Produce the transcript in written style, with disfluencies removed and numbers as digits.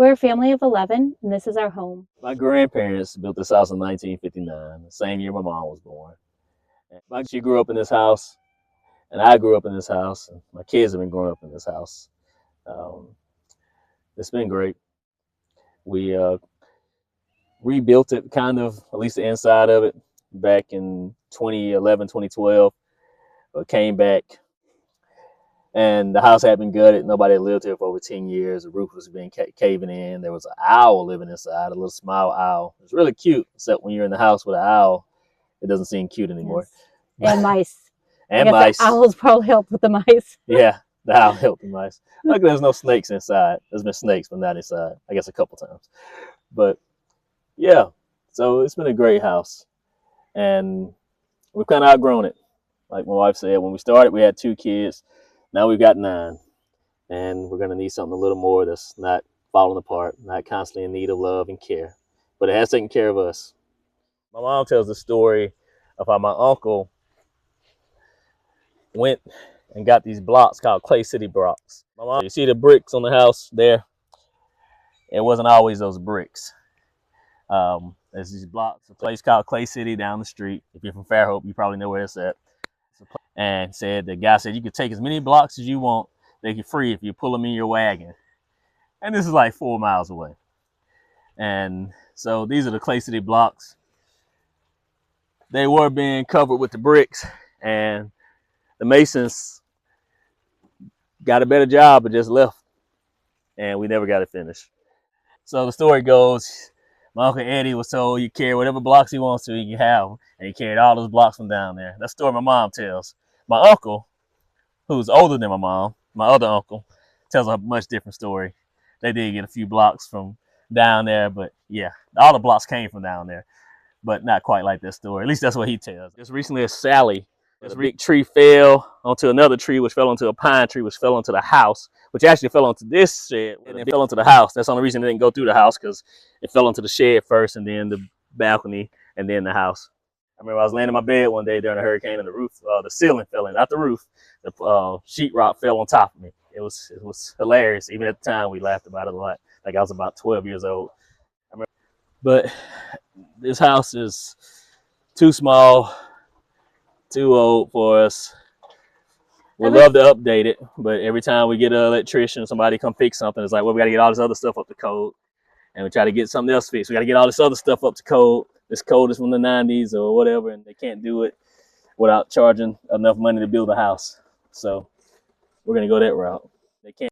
We're a family of 11, and this is our home. My grandparents built this house in 1959, the same year my mom was born. She grew up in this house, and I grew up in this house, and my kids have been growing up in this house. Um, it's been great. We rebuilt it, kind of, at least the inside of it, back in 2011, 2012. Came back, and the house had been gutted. Nobody had lived here for over 10 years. The roof was being caving in. There was an owl living inside, a little small owl. It's really cute, except when you're in the house with an owl, it doesn't seem cute anymore. Yes. And mice. And mice. The owls probably helped with the mice. Yeah, the owl helped the mice. Luckily, there's no snakes inside. There's been snakes, but not inside. I guess a couple times. But yeah, so it's been a great house, and we've kind of outgrown it. Like my wife said, when we started, we had 2 kids. Now we've got 9, and we're gonna need something a little more that's not falling apart, not constantly in need of love and care, but it has taken care of us. My mom tells the story of how my uncle went and got these blocks called Clay City blocks. My mom, you see the bricks on the house there? It wasn't always those bricks. There's these blocks, a place called Clay City down the street. If you're from Fairhope, you probably know where it's at. And said, the guy said, you could take as many blocks as you want. They get free if you pull them in your wagon. And this is like 4 miles away. And so these are the Clay City blocks. They were being covered with the bricks, and the masons got a better job but just left, and we never got it finished. So the story goes, my Uncle Eddie was told you carry whatever blocks he wants to, he can have them, and he carried all those blocks from down there. That's the story my mom tells. My uncle, who's older than my mom, my other uncle, tells a much different story. They did get a few blocks from down there, but yeah, all the blocks came from down there, but not quite like that story. At least that's what he tells. Just recently, Sally, this big tree fell onto another tree, which fell onto a pine tree, which fell onto the house, which actually fell onto this shed, and then fell onto the house. That's the only reason it didn't go through the house, because it fell onto the shed first, and then the balcony, and then the house. I remember I was laying in my bed one day during a hurricane, and the roof, the ceiling fell in, not the roof. The sheetrock fell on top of me. It was hilarious. Even at the time, we laughed about it a lot. Like I was about 12 years old. But this house is too small, too old for us. We'd love to update it, but every time we get an electrician, somebody come fix something, it's like, well, we got to get all this other stuff up to code. And we try to get something else fixed. We got to get all this other stuff up to code. This code is from the 90s or whatever, and they can't do it without charging enough money to build a house. So we're going to go that route. They can't.